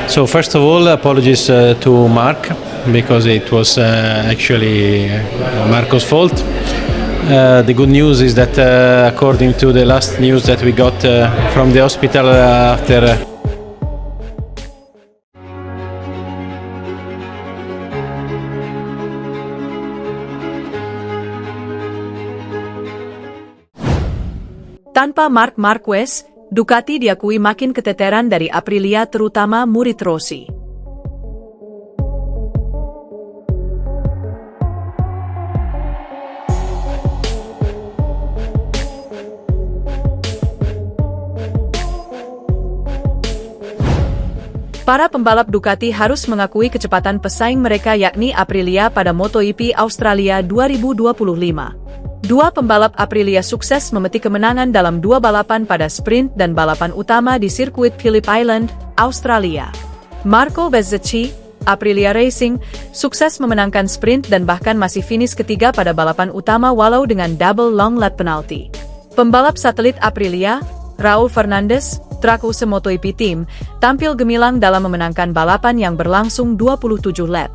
So first of all, apologies to Mark because it was actually Marco's fault. The good news is that according to the last news that we got from the hospital after Tanpa Marc Marquez, Ducati diakui makin keteteran dari Aprilia terutama murid Rossi. Para pembalap Ducati harus mengakui kecepatan pesaing mereka yakni Aprilia pada MotoGP Australia 2025. Dua pembalap Aprilia sukses memetik kemenangan dalam dua balapan pada sprint dan balapan utama di sirkuit Phillip Island, Australia. Marco Bezzecchi, Aprilia Racing, sukses memenangkan sprint dan bahkan masih finish ketiga pada balapan utama walau dengan double long lap penalti. Pembalap satelit Aprilia, Raul Fernandez, Tracuse MotoGP Team, tampil gemilang dalam memenangkan balapan yang berlangsung 27 lap.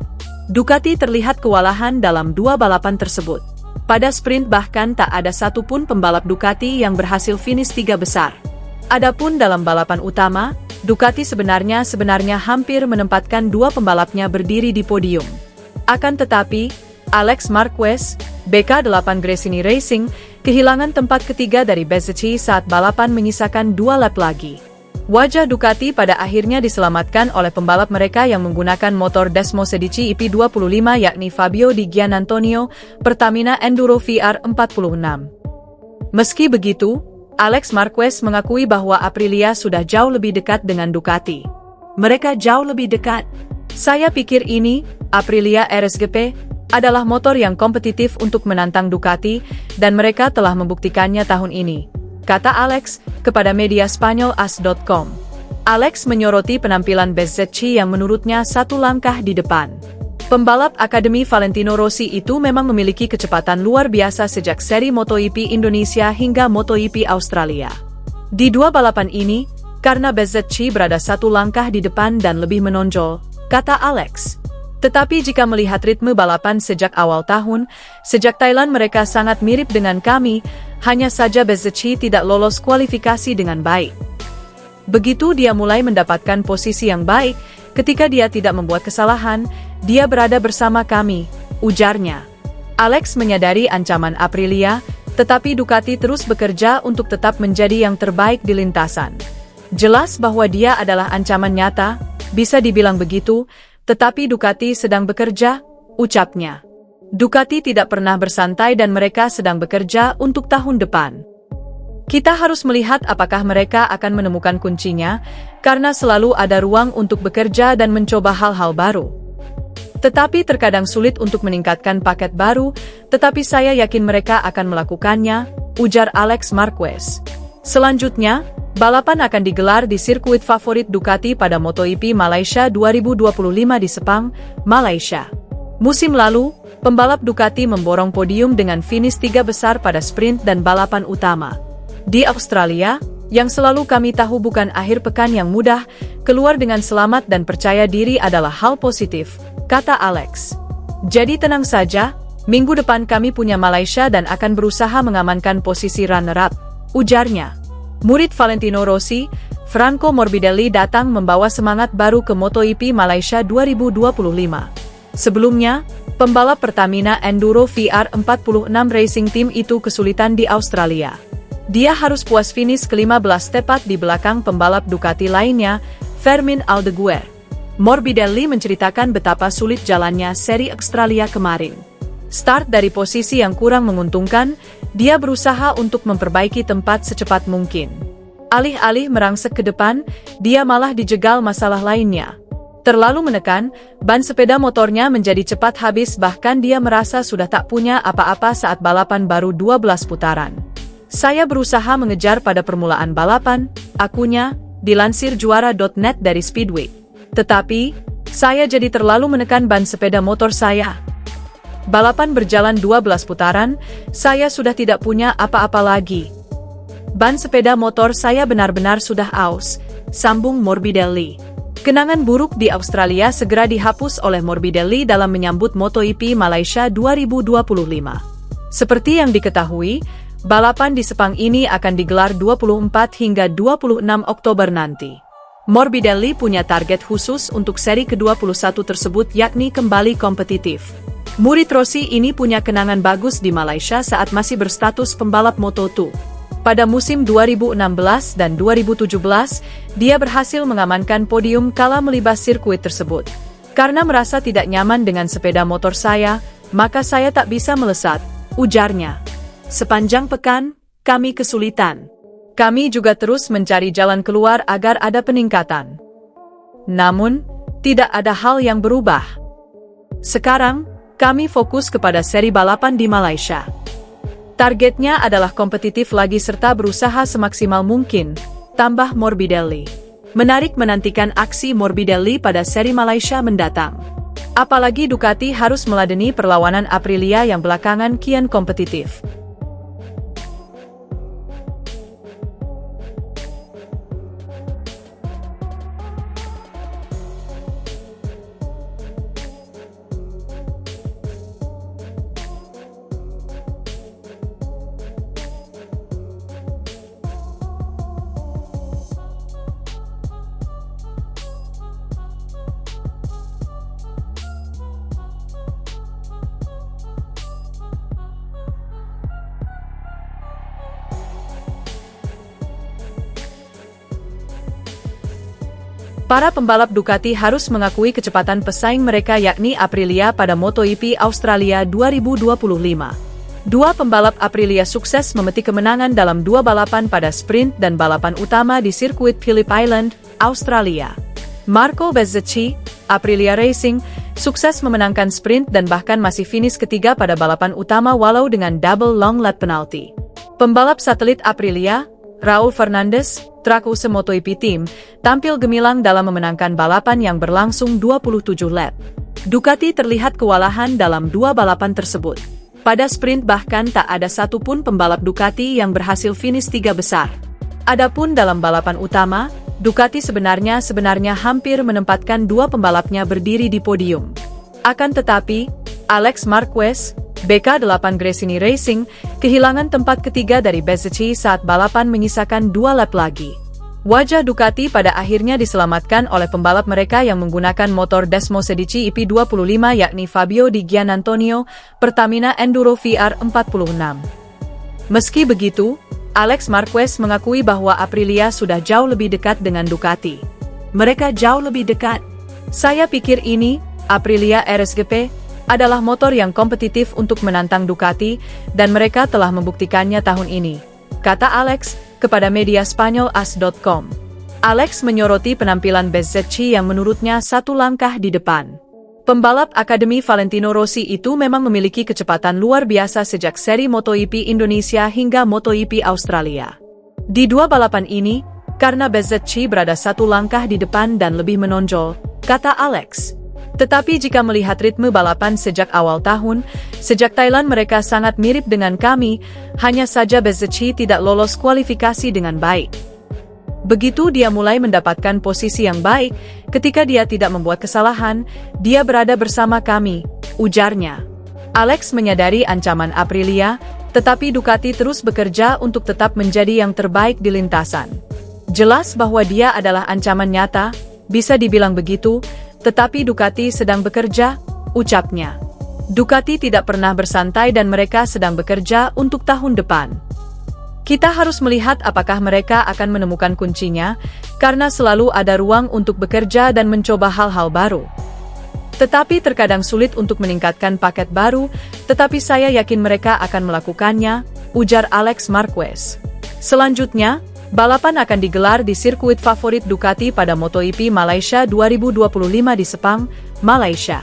Ducati terlihat kewalahan dalam dua balapan tersebut. Pada sprint bahkan tak ada satupun pembalap Ducati yang berhasil finish tiga besar. Adapun dalam balapan utama, Ducati sebenarnya hampir menempatkan dua pembalapnya berdiri di podium. Akan tetapi, Alex Marquez, BK8 Gresini Racing, kehilangan tempat ketiga dari Bezzecchi saat balapan menyisakan dua lap lagi. Wajah Ducati pada akhirnya diselamatkan oleh pembalap mereka yang menggunakan motor Desmo Sedici IP25 yakni Fabio Di Gianantonio, Pertamina Enduro VR46. Meski begitu, Alex Marquez mengakui bahwa Aprilia sudah jauh lebih dekat dengan Ducati. Mereka jauh lebih dekat. Saya pikir ini, Aprilia RSGP, adalah motor yang kompetitif untuk menantang Ducati, dan mereka telah membuktikannya tahun ini, kata Alex kepada media Spanyol AS.com. Alex menyoroti penampilan Bezzecchi yang menurutnya satu langkah di depan. Pembalap Akademi Valentino Rossi itu memang memiliki kecepatan luar biasa sejak seri MotoGP Indonesia hingga MotoGP Australia. Di dua balapan ini, karena Bezzecchi berada satu langkah di depan dan lebih menonjol, kata Alex. Tetapi jika melihat ritme balapan sejak awal tahun, sejak Thailand mereka sangat mirip dengan kami, hanya saja Bezzecchi tidak lolos kualifikasi dengan baik. Begitu dia mulai mendapatkan posisi yang baik, ketika dia tidak membuat kesalahan, dia berada bersama kami, ujarnya. Alex menyadari ancaman Aprilia, tetapi Ducati terus bekerja untuk tetap menjadi yang terbaik di lintasan. Jelas bahwa dia adalah ancaman nyata, bisa dibilang begitu, tetapi Ducati sedang bekerja, ucapnya. Ducati tidak pernah bersantai dan mereka sedang bekerja untuk tahun depan. Kita harus melihat apakah mereka akan menemukan kuncinya, karena selalu ada ruang untuk bekerja dan mencoba hal-hal baru. Tetapi terkadang sulit untuk meningkatkan paket baru, tetapi saya yakin mereka akan melakukannya, ujar Alex Marquez. Selanjutnya, balapan akan digelar di sirkuit favorit Ducati pada MotoGP Malaysia 2025 di Sepang, Malaysia. Musim lalu, pembalap Ducati memborong podium dengan finish tiga besar pada sprint dan balapan utama. Di Australia, yang selalu kami tahu bukan akhir pekan yang mudah, keluar dengan selamat dan percaya diri adalah hal positif, kata Alex. Jadi tenang saja, minggu depan kami punya Malaysia dan akan berusaha mengamankan posisi runner-up, ujarnya. Murid Valentino Rossi, Franco Morbidelli datang membawa semangat baru ke MotoGP Malaysia 2025. Sebelumnya, pembalap Pertamina Enduro VR46 Racing Team itu kesulitan di Australia. Dia harus puas finish ke-15 tepat di belakang pembalap Ducati lainnya, Fermin Aldeguer. Morbidelli menceritakan betapa sulit jalannya seri Australia kemarin. Start dari posisi yang kurang menguntungkan, dia berusaha untuk memperbaiki tempat secepat mungkin. Alih-alih merangsek ke depan, dia malah dijegal masalah lainnya. Terlalu menekan, ban sepeda motornya menjadi cepat habis bahkan dia merasa sudah tak punya apa-apa saat balapan baru 12 putaran. Saya berusaha mengejar pada permulaan balapan, akunya, dilansir juara.net dari Speedway. Tetapi, saya jadi terlalu menekan ban sepeda motor saya. Balapan berjalan 12 putaran, saya sudah tidak punya apa-apa lagi. Ban sepeda motor saya benar-benar sudah aus, sambung Morbidelli. Kenangan buruk di Australia segera dihapus oleh Morbidelli dalam menyambut MotoGP Malaysia 2025. Seperti yang diketahui, balapan di Sepang ini akan digelar 24 hingga 26 Oktober nanti. Morbidelli punya target khusus untuk seri ke-21 tersebut, yakni kembali kompetitif. Murid Rossi ini punya kenangan bagus di Malaysia saat masih berstatus pembalap Moto2. Pada musim 2016 dan 2017, dia berhasil mengamankan podium kala melibas sirkuit tersebut. Karena merasa tidak nyaman dengan sepeda motor saya, maka saya tak bisa melesat, ujarnya. Sepanjang pekan, kami kesulitan. Kami juga terus mencari jalan keluar agar ada peningkatan. Namun, tidak ada hal yang berubah. Sekarang, kami fokus kepada seri balapan di Malaysia. Targetnya adalah kompetitif lagi serta berusaha semaksimal mungkin, tambah Morbidelli. Menarik menantikan aksi Morbidelli pada seri Malaysia mendatang. Apalagi Ducati harus meladeni perlawanan Aprilia yang belakangan kian kompetitif. Para pembalap Ducati harus mengakui kecepatan pesaing mereka, yakni Aprilia pada MotoGP Australia 2025. Dua pembalap Aprilia sukses memetik kemenangan dalam dua balapan pada sprint dan balapan utama di sirkuit Phillip Island, Australia. Marco Bezzecchi, Aprilia Racing, sukses memenangkan sprint dan bahkan masih finish ketiga pada balapan utama walau dengan double long lap penalti. Pembalap satelit Aprilia, Raul Fernandez, Trackhouse MotoGP Team, tampil gemilang dalam memenangkan balapan yang berlangsung 27 lap. Ducati terlihat kewalahan dalam dua balapan tersebut. Pada sprint bahkan tak ada satupun pembalap Ducati yang berhasil finish tiga besar. Adapun dalam balapan utama, Ducati sebenarnya hampir menempatkan dua pembalapnya berdiri di podium. Akan tetapi, Alex Marquez, BK8 Gresini Racing, kehilangan tempat ketiga dari Bezzecchi saat balapan menyisakan dua lap lagi. Wajah Ducati pada akhirnya diselamatkan oleh pembalap mereka yang menggunakan motor Desmo Sedici IP25, yakni Fabio Di Gianantonio, Pertamina Enduro VR46. Meski begitu, Alex Marquez mengakui bahwa Aprilia sudah jauh lebih dekat dengan Ducati. Mereka jauh lebih dekat. Saya pikir ini, Aprilia RSGP, adalah motor yang kompetitif untuk menantang Ducati, dan mereka telah membuktikannya tahun ini, kata Alex kepada media Spanyol AS.com. Alex menyoroti penampilan Bezzecchi yang menurutnya satu langkah di depan. Pembalap Akademi Valentino Rossi itu memang memiliki kecepatan luar biasa sejak seri MotoGP Indonesia hingga MotoGP Australia. Di dua balapan ini, karena Bezzecchi berada satu langkah di depan dan lebih menonjol, kata Alex. Tetapi jika melihat ritme balapan sejak awal tahun, sejak Thailand mereka sangat mirip dengan kami, hanya saja Bezzecchi tidak lolos kualifikasi dengan baik. Begitu dia mulai mendapatkan posisi yang baik, ketika dia tidak membuat kesalahan, dia berada bersama kami, ujarnya. Alex menyadari ancaman Aprilia, tetapi Ducati terus bekerja untuk tetap menjadi yang terbaik di lintasan. Jelas bahwa dia adalah ancaman nyata, bisa dibilang begitu, tetapi Ducati sedang bekerja, ucapnya. Ducati tidak pernah bersantai dan mereka sedang bekerja untuk tahun depan. Kita harus melihat apakah mereka akan menemukan kuncinya, karena selalu ada ruang untuk bekerja dan mencoba hal-hal baru. Tetapi terkadang sulit untuk meningkatkan paket baru, tetapi saya yakin mereka akan melakukannya, ujar Alex Marquez. Selanjutnya, balapan akan digelar di sirkuit favorit Ducati pada MotoGP Malaysia 2025 di Sepang, Malaysia.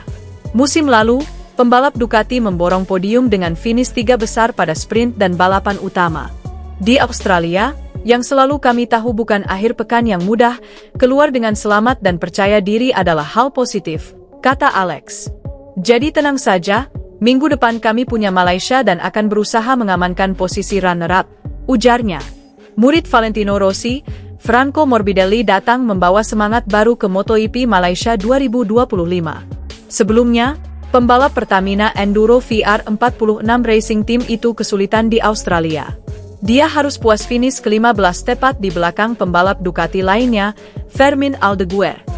Musim lalu, pembalap Ducati memborong podium dengan finish tiga besar pada sprint dan balapan utama. Di Australia, yang selalu kami tahu bukan akhir pekan yang mudah, keluar dengan selamat dan percaya diri adalah hal positif, kata Alex. Jadi tenang saja, minggu depan kami punya Malaysia dan akan berusaha mengamankan posisi runner-up, ujarnya. Murid Valentino Rossi, Franco Morbidelli datang membawa semangat baru ke MotoGP Malaysia 2025. Sebelumnya, pembalap Pertamina Enduro VR46 Racing Team itu kesulitan di Australia. Dia harus puas finish ke-15 tepat di belakang pembalap Ducati lainnya, Fermin Aldeguer.